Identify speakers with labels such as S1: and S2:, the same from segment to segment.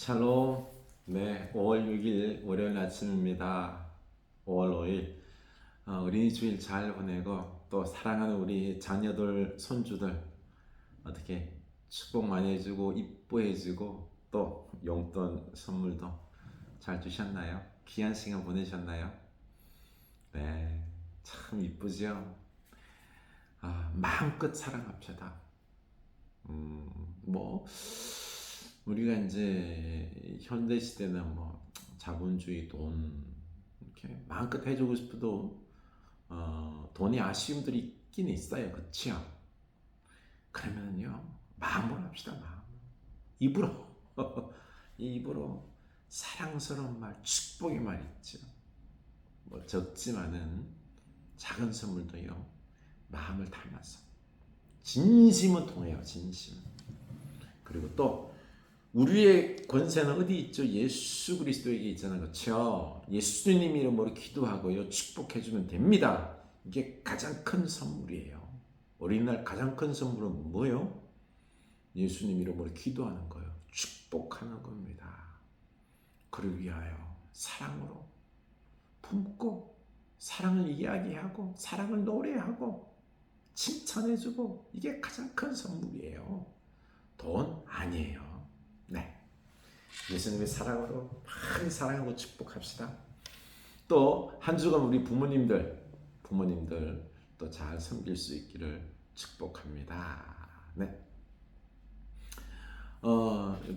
S1: 샬롬. 네, 5월 6일 월요일 아침입니다. 5월 5일 어린이 주일 잘 보내고 또 사랑하는 우리 자녀들, 손주들 어떻게 축복 많이 해주고 이뻐해주고 또 용돈 선물도 잘 주셨나요? 귀한 시간 보내셨나요? 네, 참 이쁘죠? 마음껏 사랑합시다. 뭐 우리가 이제 현대 시대는 뭐 자본주의 돈 이렇게 마음껏 해주고 싶어도 돈이 아쉬움들이 있긴 있어요, 그렇죠? 그러면요 마음으로 합시다. 마음 입으로 이 입으로 사랑스러운 말, 축복의 말 있죠. 뭐 적지만은 작은 선물도요 마음을 담아서 진심은 통해요, 진심. 그리고 또 우리의 권세는 어디 있죠? 예수 그리스도에게 있잖아요. 그렇죠? 예수님 이름으로 기도하고요. 축복해주면 됩니다. 이게 가장 큰 선물이에요. 어린이날 가장 큰 선물은 뭐예요? 예수님 이름으로 기도하는 거예요. 축복하는 겁니다. 그를 위하여 사랑으로 품고 사랑을 이야기하고 사랑을 노래하고 칭찬해주고 이게 가장 큰 선물이에요. 돈 아니에요. 네. 예수님의 사랑으로 많이 사랑하고 축복합시다. 또 한 주간 우리 부모님들 또 잘 섬길 수 있기를 축복합니다. 네.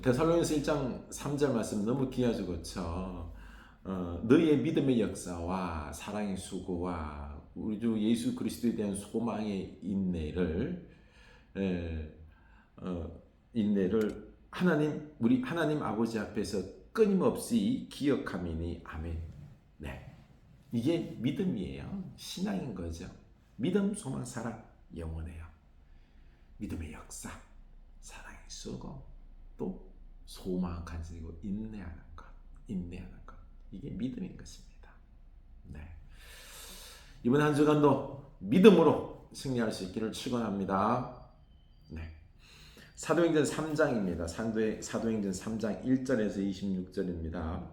S1: 데살로니가서 1장 3절 말씀 너무 귀하죠, 그렇죠? 너희의 믿음의 역사와 사랑의 수고와 우리 주 예수 그리스도에 대한 소망의 인내를 우리 하나님 아버지 앞에서 끊임없이 기억함이니 아멘. 네, 이게 믿음이에요. 신앙인 거죠. 믿음, 소망, 사랑, 영원해요. 믿음의 역사, 사랑의 수고, 또 소망 가지고 인내하는 것. 이게 믿음인 것입니다. 네. 이번 한 주간도 믿음으로 승리할 수 있기를 축원합니다. 네. 사도행전 3장입니다. 사도행전 3장 1절에서 26절입니다.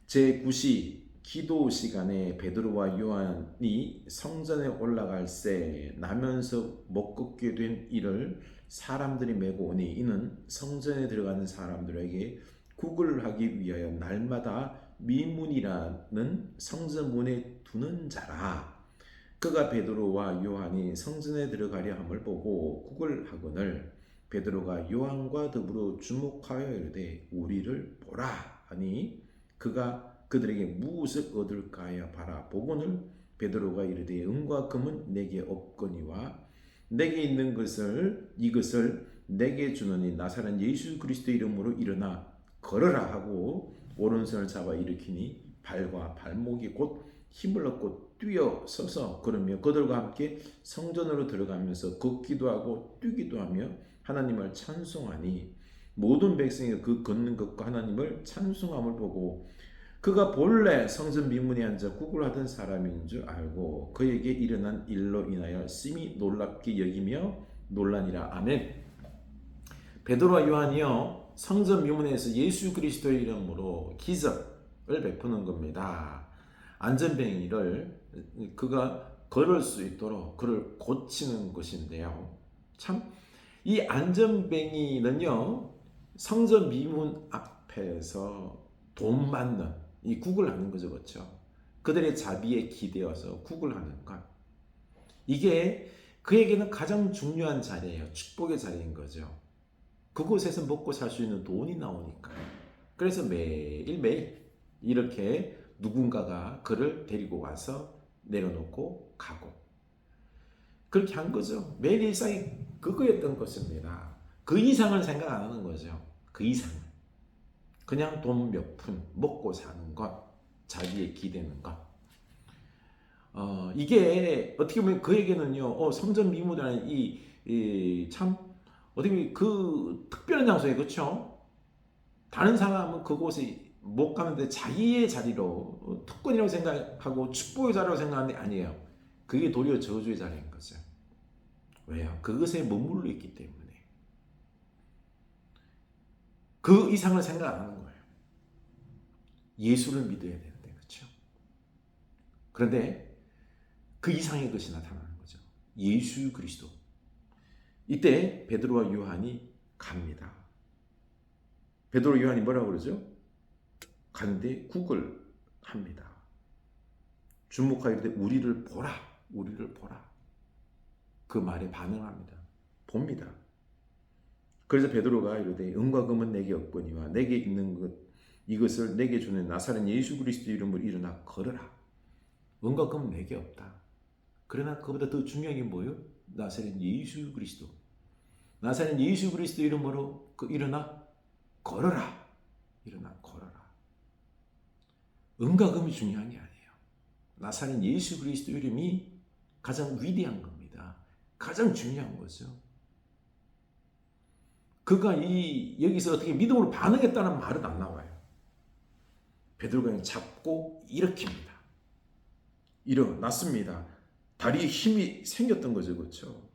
S1: 제9시 기도 시간에 베드로와 요한이 성전에 올라갈 새 나면서 못 걷게 된 이를 사람들이 메고 오니 이는 성전에 들어가는 사람들에게 국을 하기 위하여 날마다 미문이라는 성전 문에 두는 자라. 그가 베드로와 요한이 성전에 들어가려 함을 보고 국을 하거늘 베드로가 요한과 더불어 주목하여 이르되 우리를 보라 하니 그가 그들에게 무엇을 얻을까 하여 바라보거늘 베드로가 이르되 은과 금은 내게 없거니와 내게 있는 이것을 내게 주노니 나사렛 예수 그리스도 이름으로 일어나 걸어라 하고 오른손을 잡아 일으키니 발과 발목이 곧 힘을 얻고 뛰어 서서 걸으며 그들과 함께 성전으로 들어가면서 걷기도 하고 뛰기도 하며 하나님을 찬송하니 모든 백성이 그 걷는 것과 하나님을 찬송함을 보고 그가 본래 성전 미문에 앉아 국을 하던 사람인 줄 알고 그에게 일어난 일로 인하여 심히 놀랍게 여기며 놀라니라. 아멘. 베드로와 요한이요 성전 미문에서 예수 그리스도의 이름으로 기적을 베푸는 겁니다. 안전뱅이를 그가 걸을 수 있도록 그를 고치는 것인데요. 참 이 안전뱅이는요 성전 미문 앞에서 돈 받는 이 국을 하는 거죠, 그렇죠? 그들의 자비에 기대어서 국을 하는 것. 이게 그에게는 가장 중요한 자리예요. 축복의 자리인 거죠. 그곳에서 먹고 살 수 있는 돈이 나오니까요. 그래서 매일매일 이렇게 누군가가 그를 데리고 와서 내려놓고 가고 그렇게 한 거죠. 매일 일상이 그거였던 것입니다. 그 이상을 생각 안 하는 거죠. 그 이상. 그냥 돈 몇 푼 먹고 사는 것, 자기에 기대는 것. 이게 어떻게 보면 그에게는요, 성전 미문이라는 참 어떻게 보면 그 특별한 장소에 그렇죠. 다른 사람은 그곳에 못 가는데 자기의 자리로 특권이라고 생각하고 축복의 자리라고 생각하는데 아니에요. 그게 도리어 저주의 자리인 거죠. 왜요? 그것에 머물러 있기 때문에. 그 이상을 생각 안 하는 거예요. 예수를 믿어야 되는데, 그렇죠? 그런데 그 이상의 것이 나타나는 거죠. 예수 그리스도. 이때 베드로와 요한이 갑니다. 베드로 요한이 뭐라고 그러죠? 가는데 국을 합니다. 주목하여 이르되 우리를 보라, 우리를 보라. 그 말에 반응합니다. 봅니다. 그래서 베드로가 이르되 은과 금은 내게 없거니와 내게 있는 것 이것을 내게 주는 나사렛 예수 그리스도 이름으로 일어나 걸어라. 은과 금은 내게 없다. 그러나 그보다 더 중요한 게 뭐예요? 나사렛 예수 그리스도. 나사렛 예수 그리스도 이름으로 일어나 걸어라. 일어나 걸어라. 은과 금이 중요한 게 아니에요. 나사렛 예수 그리스도 이름이 가장 위대한 겁니다. 가장 중요한 거죠. 그가 여기서 어떻게 믿음으로 반응했다는 말은 안 나와요. 베드로가 그냥 잡고 일으킵니다. 일어났습니다. 다리에 힘이 생겼던 거죠. 그렇죠?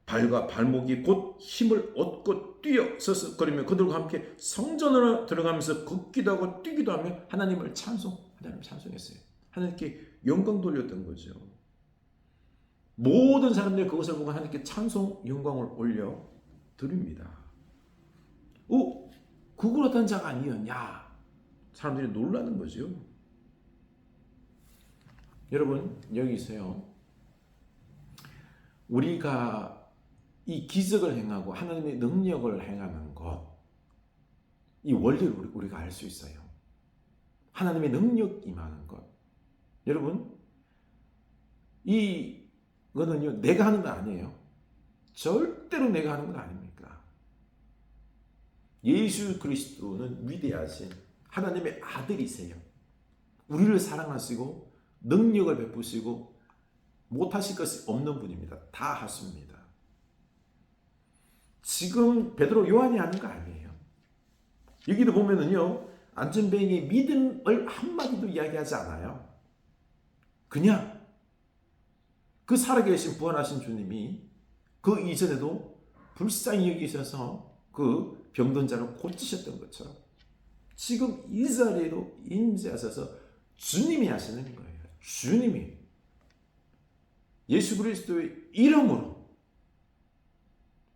S1: 발과 발목이 곧 힘을 얻고 뛰어 서서거리며 그들과 함께 성전으로 들어가면서 걷기도 하고 뛰기도 하며 하나님을 찬송했어요. 하나님께 영광 돌렸던 거죠. 모든 사람들이 그것을 보고 하나님께 찬송 영광을 올려 드립니다. 그걸 어떤 자가 아니었냐? 사람들이 놀라는 거죠. 여러분 여기서요. 우리가 이 기적을 행하고 하나님의 능력을 행하는 것, 이 원리를 우리가 알 수 있어요. 하나님의 능력 임하는 것. 여러분 이거는요 내가 하는 거 아니에요. 절대로 내가 하는 건 아닙니까? 예수 그리스도는 위대하신 하나님의 아들이세요. 우리를 사랑하시고 능력을 베푸시고 못하실 것이 없는 분입니다. 다 하십니다. 지금 베드로 요한이 하는 거 아니에요. 여기도 보면은요 안전뱅이의 믿음을 한마디도 이야기하지 않아요. 그냥 그 살아계신 부활하신 주님이 그 이전에도 불쌍히 여기셔서 그 병든 자를 고치셨던 것처럼 지금 이 자리에도 임재하셔서 주님이 하시는 거예요. 주님이 예수 그리스도의 이름으로.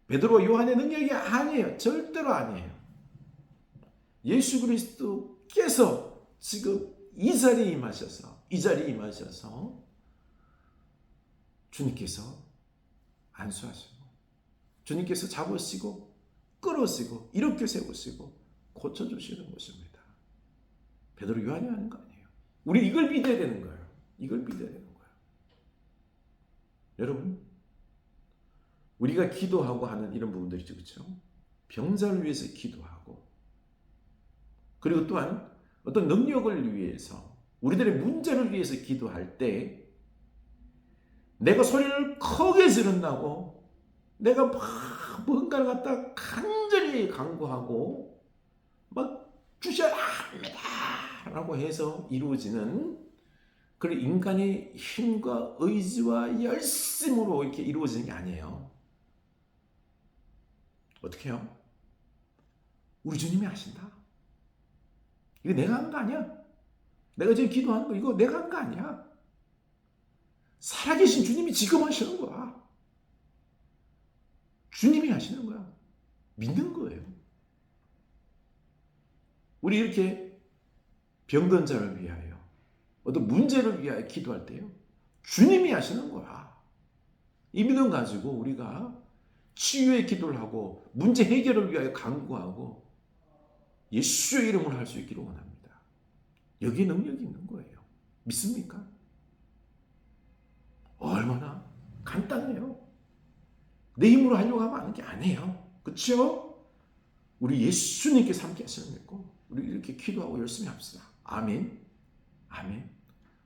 S1: 베드로와 요한의 능력이 아니에요. 절대로 아니에요. 예수 그리스도께서 지금 이 자리에 임하셔서 주님께서 안수하시고 주님께서 잡으시고 끌어시고 이렇게 세우시고 고쳐주시는 것입니다. 베드로 요한이 하는 거 아니에요. 우리 이걸 믿어야 되는 거예요. 이걸 믿어야 되는 거예요. 여러분 우리가 기도하고 하는 이런 부분들이죠. 그렇죠? 병자를 위해서 기도하고 그리고 또한 어떤 능력을 위해서 우리들의 문제를 위해서 기도할 때 내가 소리를 크게 지른다고 내가 막 뭔가를 갖다 간절히 간구하고 막 주셔야 합니다 라고 해서 이루어지는 그런 인간의 힘과 의지와 열심으로 이렇게 이루어지는 게 아니에요. 어떻게 해요? 우리 주님이 하신다. 이거 내가 한 거 아니야. 내가 지금 기도하는 거 이거 내가 한 거 아니야. 살아계신 주님이 지금 하시는 거야. 주님이 하시는 거야. 믿는 거예요. 우리 이렇게 병든 자를 위하여 어떤 문제를 위하여 기도할 때요. 주님이 하시는 거야. 이 믿음 가지고 우리가 치유의 기도를 하고 문제 해결을 위하여 간구하고 예수의 이름으로 할 수 있기를 원합니다. 여기에 능력이 있는 거예요. 믿습니까? 얼마나 간단해요. 내 힘으로 하려고 하면 하는 게 아니에요. 그렇죠? 우리 예수님께서 함께 하시는 거고 우리 이렇게 기도하고 열심히 합시다. 아멘. 아멘.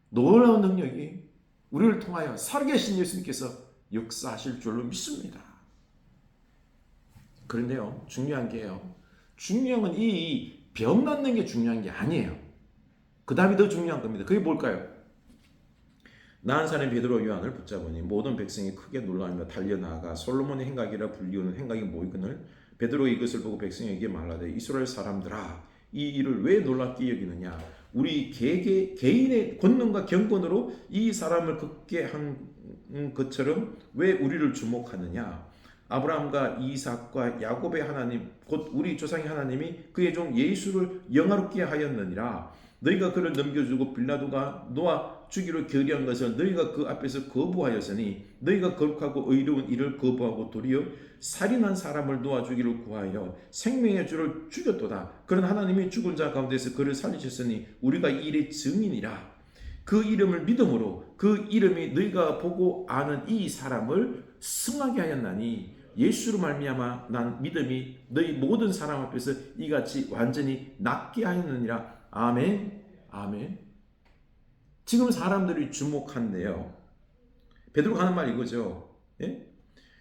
S1: 놀라운 능력이 우리를 통하여 살아계신 예수님께서 역사하실 줄로 믿습니다. 그런데요, 중요한 게요. 중요한 건 이 병 낫는 게 중요한 게 아니에요. 그 다음이 더 중요한 겁니다. 그게 뭘까요? 나한 사람이 베드로 요한을 붙잡으니 모든 백성이 크게 놀라며 달려나가 솔로몬의 행각이라 불리우는 행각이 모이거늘 베드로가 이것을 보고 백성에게 말하되 이스라엘 사람들아 이 일을 왜 놀랍게 여기느냐 우리 개인의 권능과 경건으로 이 사람을 걷게 한 것처럼 왜 우리를 주목하느냐 아브라함과 이삭과 야곱의 하나님 곧 우리 조상의 하나님이 그의 종 예수를 영화롭게 하였느니라 너희가 그를 넘겨주고 빌라도가 놓아 주기로 결의한 것을 너희가 그 앞에서 거부하였으니 너희가 거룩하고 의로운 일을 거부하고 도리어 살인한 사람을 놓아주기를 구하여 생명의 주를 죽였도다. 그런 하나님이 죽은 자 가운데서 그를 살리셨으니 우리가 이 일의 증인이라. 그 이름을 믿음으로 그 이름이 너희가 보고 아는 이 사람을 승하게 하였나니 예수로 말미암아 난 믿음이 너희 모든 사람 앞에서 이같이 완전히 낫게 하였느니라. 아멘. 아멘. 지금 사람들이 주목한대요. 베드로가 하는 말 이거죠. 예?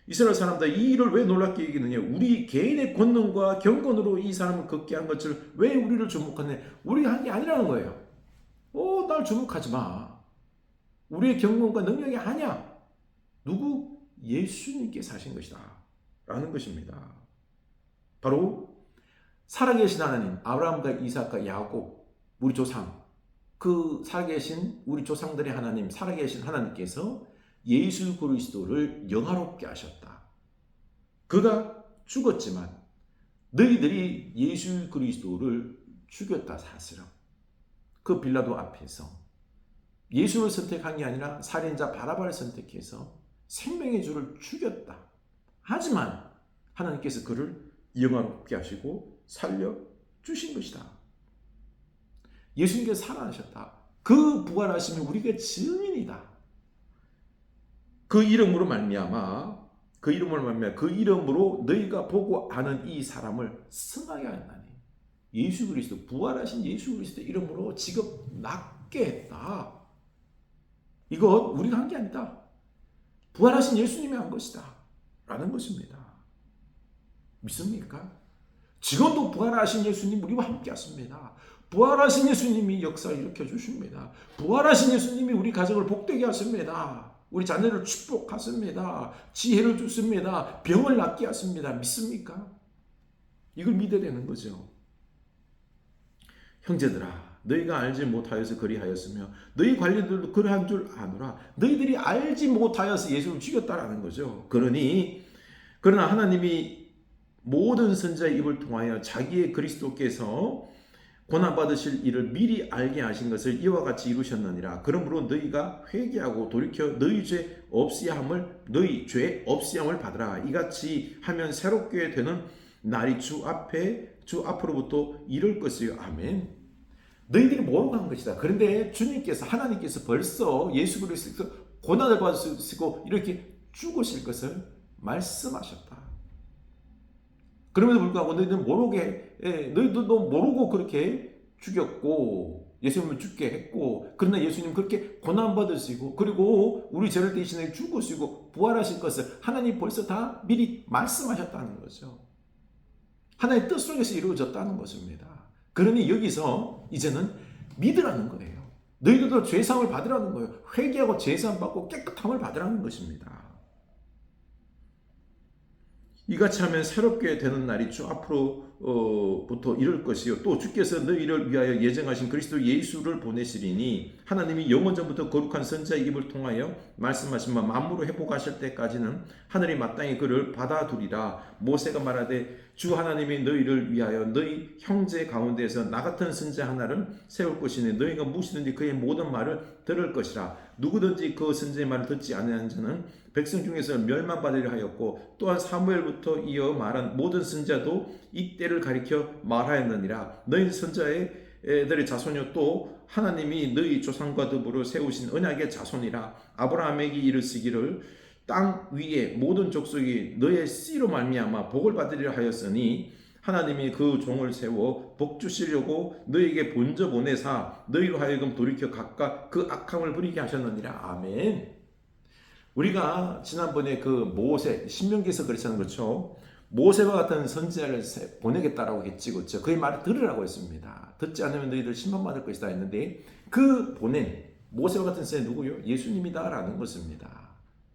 S1: 이스라엘 사람들 이 일을 왜 놀랍게 여기느냐 우리 개인의 권능과 경건으로 이 사람을 걷게 한 것을 왜 우리를 주목하느냐 우리가 한 게 아니라는 거예요. 날 주목하지 마. 우리의 경건과 능력이 아니야. 누구? 예수님께서 하신 것이다 라는 것입니다. 바로 살아계신 하나님 아브라함과 이삭과 야곱 우리 조상 그 살아계신 우리 조상들의 하나님 살아계신 하나님께서 예수 그리스도를 영화롭게 하셨다. 그가 죽었지만 너희들이 예수 그리스도를 죽였다 사실은. 그 빌라도 앞에서 예수를 선택한 게 아니라 살인자 바라바를 선택해서 생명의 주를 죽였다. 하지만 하나님께서 그를 영화롭게 하시고 살려주신 것이다. 예수님께서 살아나셨다. 그 부활하심이 우리가 증인이다. 그 이름으로 말미암아 그 이름으로 너희가 보고 아는 이 사람을 승하게 하였나니 예수 그리스도 부활하신 예수 그리스도 이름으로 지금 낫게 했다. 이것 우리가 한 게 아니다. 부활하신 예수님이 한 것이다 라는 것입니다. 믿습니까? 지금도 부활하신 예수님 우리와 함께 하십니다. 부활하신 예수님이 역사를 일으켜 주십니다. 부활하신 예수님이 우리 가정을 복되게 하십니다. 우리 자녀를 축복하십니다. 지혜를 주십니다. 병을 낫게 하십니다. 믿습니까? 이걸 믿어야 되는 거죠. 형제들아 너희가 알지 못하여서 그리하였으며 너희 관리들도 그러한 줄 아노라. 너희들이 알지 못하여서 예수를 죽였다라는 거죠. 그러나 하나님이 모든 선지자의 입을 통하여 자기의 그리스도께서 고난받으실 일을 미리 알게 하신 것을 이와 같이 이루셨느니라. 그러므로 너희가 회개하고 돌이켜 너희 죄 없이 함을 받으라. 이같이 하면 새롭게 되는 날이 주 앞으로부터 이를 것이요. 아멘. 너희들이 모르고 한 것이다. 그런데 주님께서 하나님께서 벌써 예수 그리스도께서 고난을 받으시고 이렇게 죽으실 것을 말씀하셨다. 그럼에도 불구하고 너희들도 모르고 그렇게 죽였고 예수님을 죽게 했고 그러나 예수님 그렇게 고난받으시고 그리고 우리 죄를 대신해 죽으시고 부활하실 것을 하나님 벌써 다 미리 말씀하셨다는 거죠. 하나님의 뜻 속에서 이루어졌다는 것입니다. 그러니 여기서 이제는 믿으라는 거예요. 너희들도 죄사함을 받으라는 거예요. 회개하고 죄사함 받고 깨끗함을 받으라는 것입니다. 이같이 하면 새롭게 되는 날이 주 앞으로부터 이를 것이요. 또 주께서 너희를 위하여 예정하신 그리스도 예수를 보내시리니 하나님이 영원전부터 거룩한 선지자의 입을 통하여 말씀하신 바 만물을 회복하실 때까지는 하늘이 마땅히 그를 받아두리라. 모세가 말하되 주 하나님이 너희를 위하여 너희 형제 가운데에서 나 같은 선지자 하나를 세울 것이니 너희가 무엇이든지 그의 모든 말을 들을 것이라. 누구든지 그 선지자의 말을 듣지 않는 자는 백성 중에서 멸망받으려 하였고 또한 사무엘부터 이어 말한 모든 선지자도 이때를 가리켜 말하였느니라. 너희 선지자들의 자손이요 또 하나님이 너희 조상과 더불어 세우신 언약의 자손이라. 아브라함에게 이르시기를 땅 위에 모든 족속이 너의 씨로 말미암아 복을 받으리라 하였으니 하나님이 그 종을 세워 복 주시려고 너희에게 본저 보내사 너희로 하여금 돌이켜 각각 그 악함을 부리게 하셨느니라. 아멘. 우리가 지난번에 그 모세 신명기에서 그랬잖아요. 그렇죠? 모세와 같은 선지자를 보내겠다라고 했지. 그렇죠? 그의 말을 들으라고 했습니다. 듣지 않으면 너희들 심판받을 것이다 했는데 그 보낸 모세와 같은 선지자 누구요? 예수님이다라는 것입니다.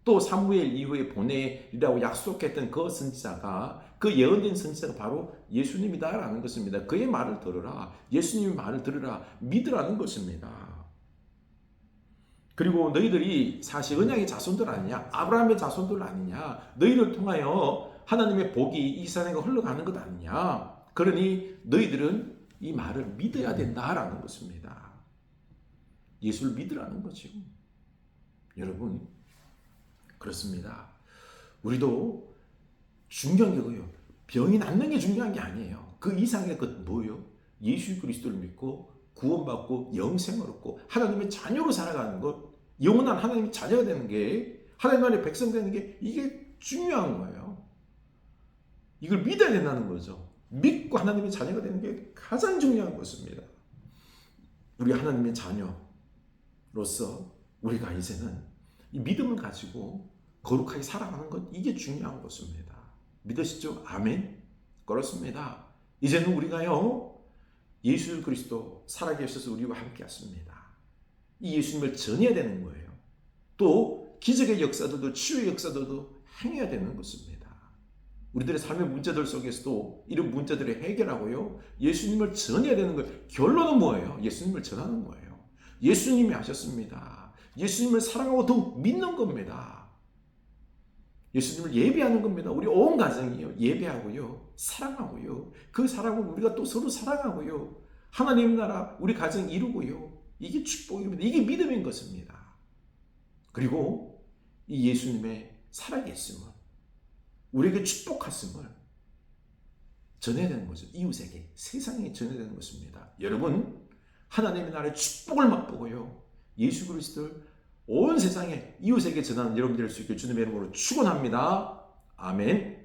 S1: 또 사무엘 이후에 보내리라고 약속했던 그 선지자가 그 예언된 선지자가 바로 예수님이다라는 것입니다. 그의 말을 들으라. 예수님의 말을 들으라. 믿으라는 것입니다. 그리고 너희들이 사실 언약의 자손들 아니냐? 아브라함의 자손들 아니냐? 너희를 통하여 하나님의 복이 이 세상에 흘러가는 것 아니냐? 그러니 너희들은 이 말을 믿어야 된다라는 것입니다. 예수를 믿으라는 거죠. 여러분, 그렇습니다. 우리도 중요한 게 뭐예요? 병이 낫는 게 중요한 게 아니에요. 그 이상의 것 뭐예요? 예수 그리스도를 믿고 구원받고 영생을 얻고 하나님의 자녀로 살아가는 것, 영원한 하나님의 자녀가 되는 게, 하나님 나라의 백성 되는 게, 이게 중요한 거예요. 이걸 믿어야 된다는 거죠. 믿고 하나님의 자녀가 되는 게 가장 중요한 것입니다. 우리 하나님의 자녀로서 우리가 이제는 이 믿음을 가지고 거룩하게 살아가는 것, 이게 중요한 것입니다. 믿으시죠? 아멘. 그렇습니다. 이제는 우리가요, 예수 그리스도 살아계셔서 우리와 함께 하십니다. 이 예수님을 전해야 되는 거예요. 또 기적의 역사들도 치유의 역사들도 행해야 되는 것입니다. 우리들의 삶의 문제들 속에서도 이런 문제들을 해결하고요, 예수님을 전해야 되는 거예요. 결론은 뭐예요? 예수님을 전하는 거예요. 예수님이 하셨습니다. 예수님을 사랑하고 더욱 믿는 겁니다. 예수님을 예배하는 겁니다. 우리 온 가정이요, 예배하고요, 사랑하고요, 그 사랑을 우리가 또 서로 사랑하고요, 하나님 나라 우리 가정 이루고요, 이게 축복입니다. 이게 믿음인 것입니다. 그리고 이 예수님의 살아계심을, 우리에게 축복하심을 전해야 되는 거죠. 이웃에게, 세상에 전해야 되는 것입니다. 여러분, 하나님의 나라의 축복을 맛보고요, 예수 그리스도를 온 세상에 이웃에게 전하는 여러분들 될 수 있게 주님의 이름으로 축원합니다. 아멘.